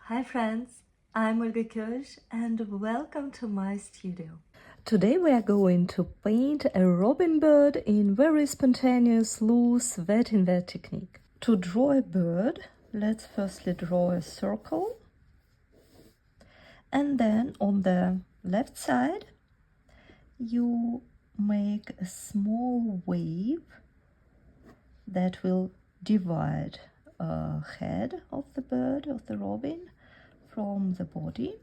Hi friends, I'm Olga Koelsch and welcome to my studio. Today we are going to paint a robin bird in very spontaneous, loose, wet in wet technique. To draw a bird, let's firstly draw a circle, and then on the left side you make a small wave that will divide a head of the bird, of the robin, from the body.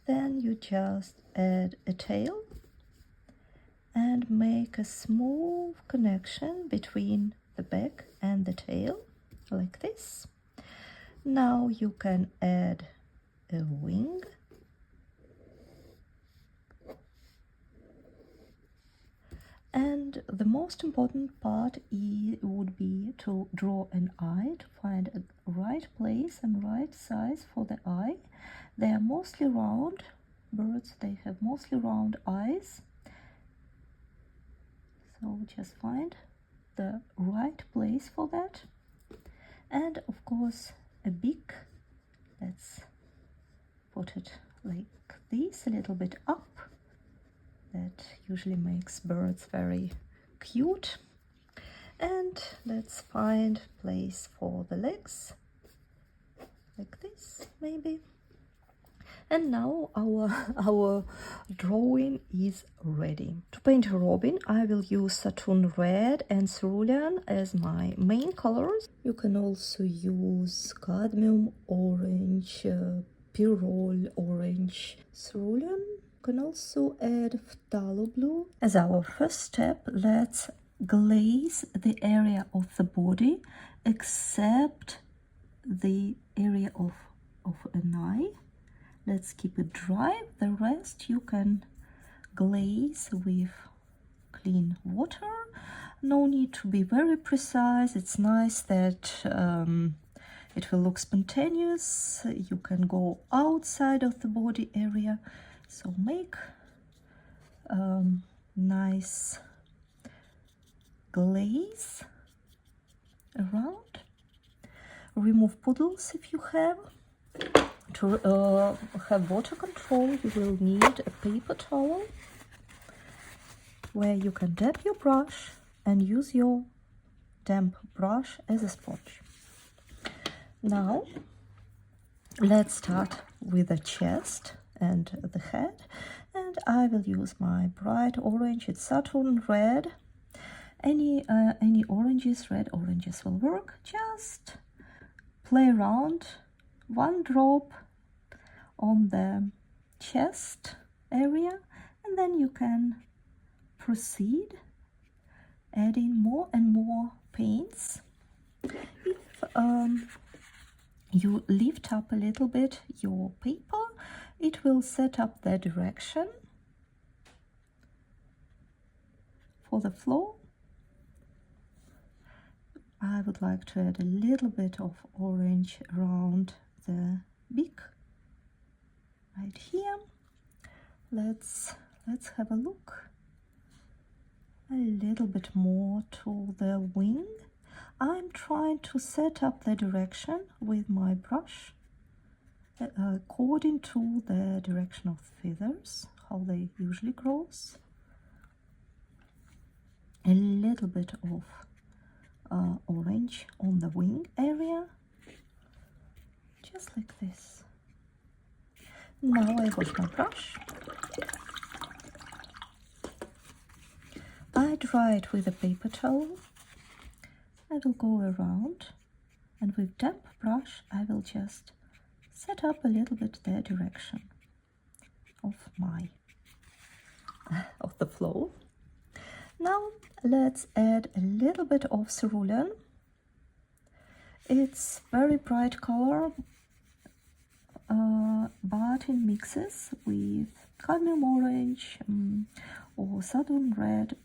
Then you just add a tail and make a small connection between the back and the tail, like this. Now you can add a wing. And the most important part would be to draw an eye, to find a right place and right size for the eye. They are mostly round birds, they have mostly round eyes. So just find the right place for that. And of course a beak. Let's put it like this, a little bit up. That usually makes birds very cute. And let's find place for the legs, like this maybe. And now our drawing is ready. To paint a robin, I will use satin red and cerulean as my main colors. You can also use cadmium orange, pyrrole orange, cerulean. You can also add phthalo blue. As our first step, let's glaze the area of the body except the area of an eye. Let's keep it dry. The rest you can glaze with clean water. No need to be very precise. It's nice that it will look spontaneous. You can go outside of the body area. So make nice glaze around. Remove puddles if you have. To have water control, you will need a paper towel where you can dab your brush and use your damp brush as a sponge. Now let's start with the chest and the head, and I will use my bright orange. It's satin red. Any oranges, red oranges will work. Just play around, one drop on the chest area, and then you can proceed adding more and more paints. If you lift up a little bit your paper, it will set up the direction for the flow. I would like to add a little bit of orange around the beak right here. Let's have a look. A little bit more to the wing. I'm trying to set up the direction with my brush according to the direction of feathers, how they usually grow. A little bit of orange on the wing area, just like this. Now I wash my brush. I dry it with a paper towel. I will go around, and with damp brush I will just set up a little bit the direction of the flow. Now let's add a little bit of cerulean. It's very bright color, but in mixes with cadmium orange or satin red,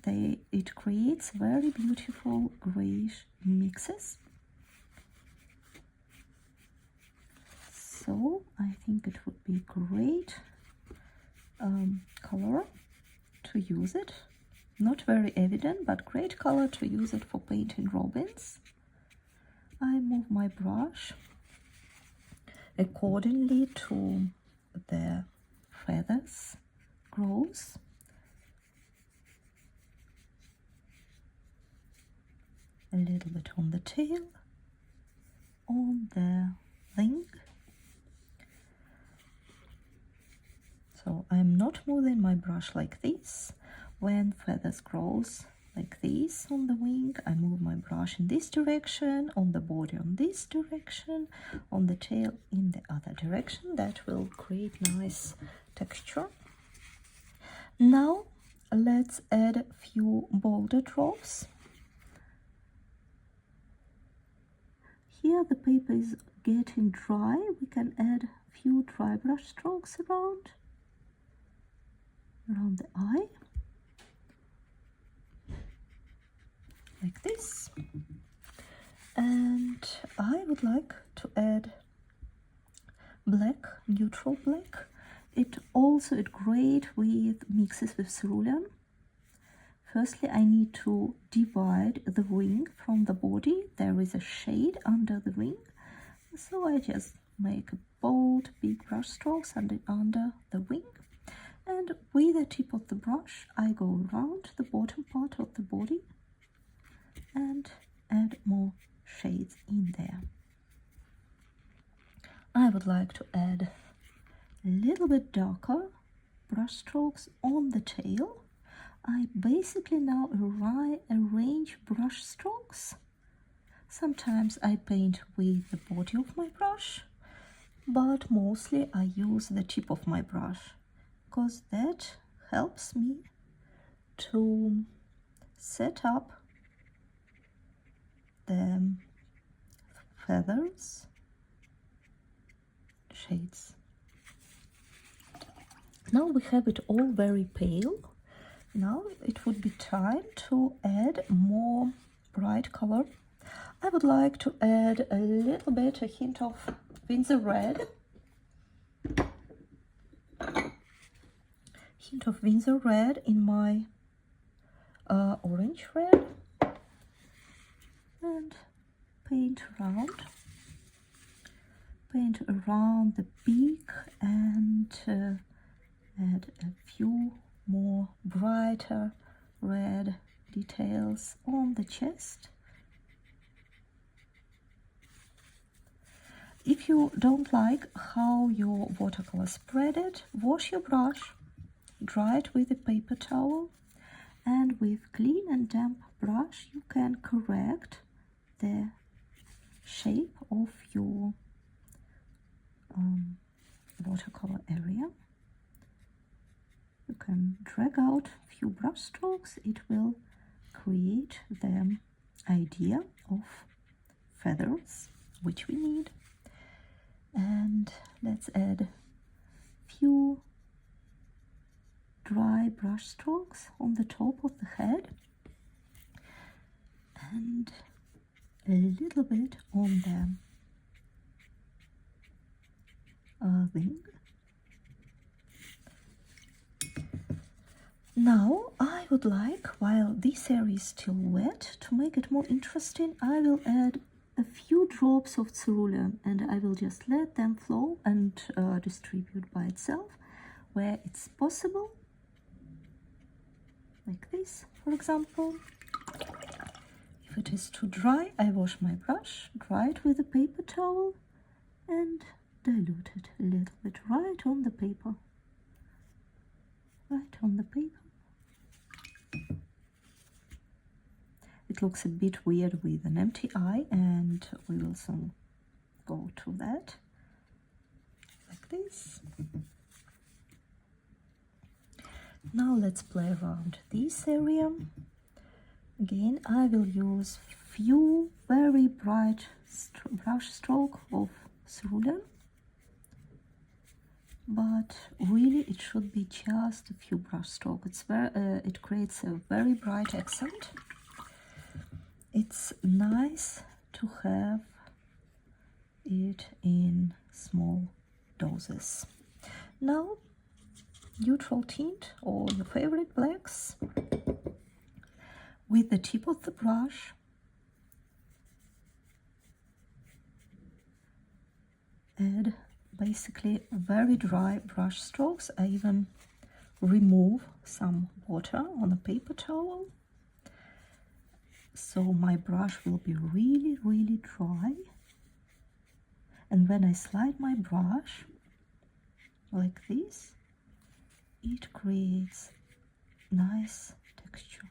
it creates very beautiful grayish mixes. So I think it would be great color to use it. Not very evident, but great color to use it for painting robins. I move my brush accordingly to the feathers grows. A little bit on the tail, on the wing. So I'm not moving my brush like this. When feathers grows like this on the wing, I move my brush in this direction, on the body on this direction, on the tail in the other direction. That will create nice texture. Now let's add a few bolder drops. Here the paper is getting dry. We can add a few dry brush strokes around the eye, like this. And I would like to add black, neutral black. It great with mixes with cerulean. Firstly, I need to divide the wing from the body. There is a shade under the wing, so I just make bold, big brush strokes under the wing. And with the tip of the brush, I go around the bottom part of the body and add more shades in there. I would like to add a little bit darker brush strokes on the tail. I basically now arrange brush strokes. Sometimes I paint with the body of my brush, but mostly I use the tip of my brush, because that helps me to set up the feathers shades. Now we have it all very pale. Now it would be time to add more bright color. I would like to add a little bit, a hint of Windsor red. Hint of Windsor red in my orange red, and paint around the beak, and add a few more brighter red details on the chest. If you don't like how your watercolor spreaded, wash your brush, dry it with a paper towel, and with clean and damp brush you can correct the shape of your watercolor area. You can drag out a few brush strokes. It will create the idea of feathers which we need. And let's add a few dry brush strokes on the top of the head and a little bit on the wing. Now I would like, while this area is still wet, to make it more interesting, I will add a few drops of cerulean, and I will just let them flow and distribute by itself where it's possible, like this, for example. If it is too dry, I wash my brush, dry it with a paper towel, and dilute it a little bit right on the paper. Right on the paper. It looks a bit weird with an empty eye, and we will soon go to that, like this. Now let's play around this area. Again, I will use few very bright brush stroke of cerulean, but really it should be just a few brush strokes. It creates a very bright accent. It's nice to have it in small doses. Now, neutral tint or your favorite blacks. With the tip of the brush, add basically very dry brush strokes. I even remove some water on a paper towel, so my brush will be really, really dry. And when I slide my brush like this, it creates nice texture.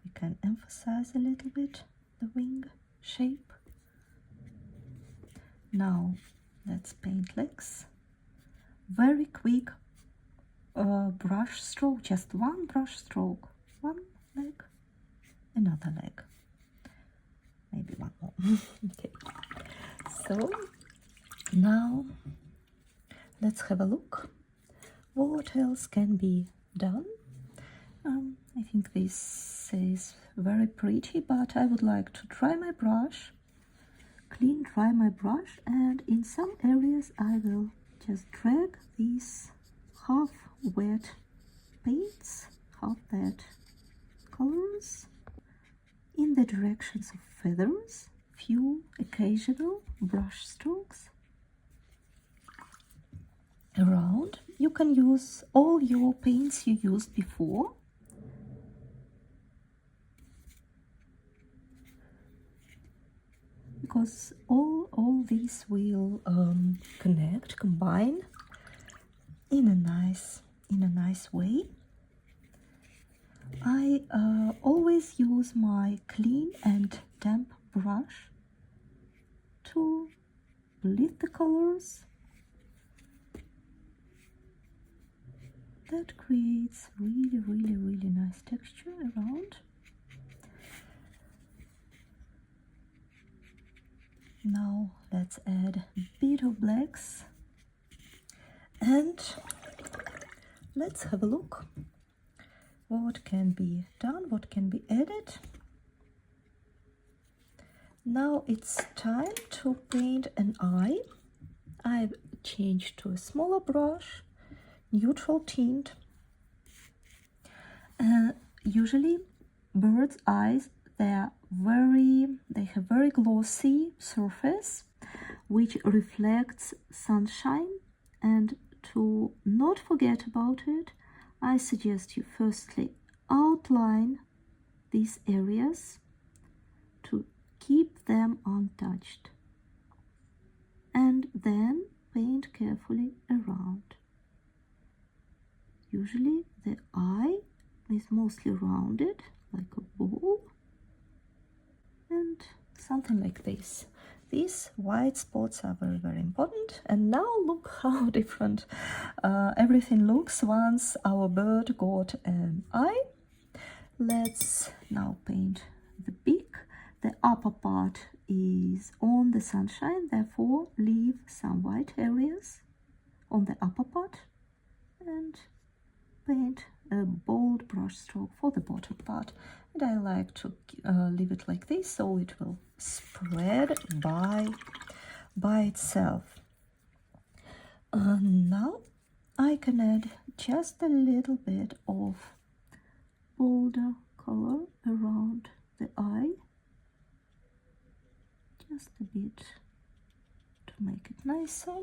We can emphasize a little bit the wing shape. Now let's paint legs. Very quick brush stroke, just one brush stroke. One leg, another leg, maybe one more. Okay, so now let's have a look what else can be done. I think this is very pretty, but I would like to dry my brush, dry my brush, and in some areas I will just drag these half wet paints, half wet colors in the directions of feathers, few occasional brush strokes around. You can use all your paints you used before. Because all these will combine in a nice way. I always use my clean and damp brush to bleed the colors. That creates really nice texture around. Now let's add a bit of blacks and let's have a look what can be done, what can be added. Now it's time to paint an eye. I've changed to a smaller brush, neutral tint. Usually birds' eyes, they have very glossy surface which reflects sunshine, and to not forget about it, I suggest you firstly outline these areas to keep them untouched, and then paint carefully around. Usually the eye is mostly rounded like a ball, and something like this. These white spots are very important. And now look how different everything looks once our bird got an eye. Let's now paint the beak. The upper part is on the sunshine, therefore leave some white areas on the upper part and paint a bold brush stroke for the bottom part. And I like to leave it like this, so it will spread by itself. Now I can add just a little bit of bolder color around the eye, just a bit to make it nicer.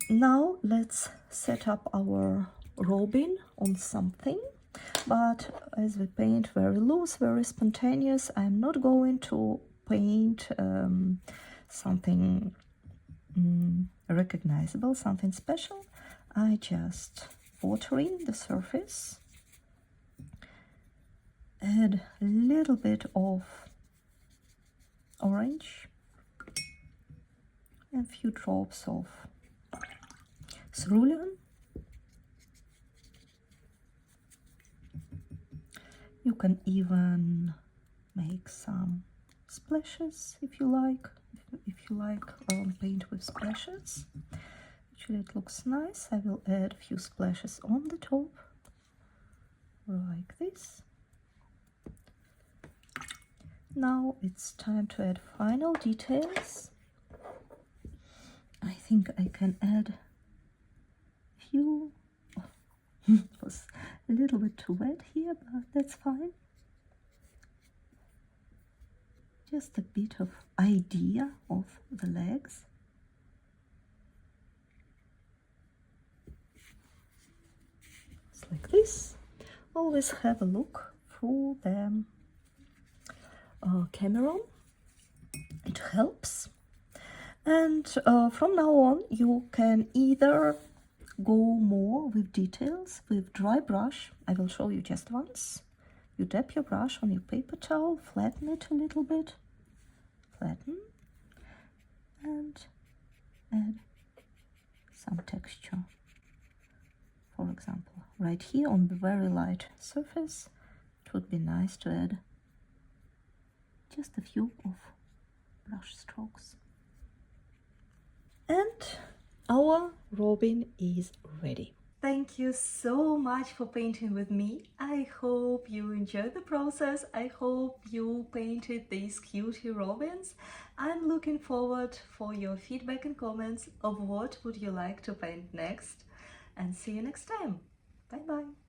Now let's set up our robin on something, but as we paint very loose, very spontaneous, I'm not going to paint something recognizable, something special. I just watering the surface, add a little bit of orange, and a few drops of cerulean. You can even make some splashes if you like. Paint with splashes. Actually, it looks nice. I will add a few splashes on the top, like this. Now it's time to add final details. I think I can add a few. It was a little bit too wet here, but that's fine. Just a bit of idea of the legs. like this. Always have a look through the camera. It helps. And from now on you can either go more with details with dry brush. I will show you just once. You dip your brush on your paper towel, flatten it a little bit, flatten, and add some texture. For example, right here on the very light surface, it would be nice to add just a few of brush strokes. And our robin is ready. Thank you so much for painting with me. I hope you enjoyed the process. I hope you painted these cutie robins. I'm looking forward for your feedback and comments of what would you like to paint next. And see you next time. Bye bye.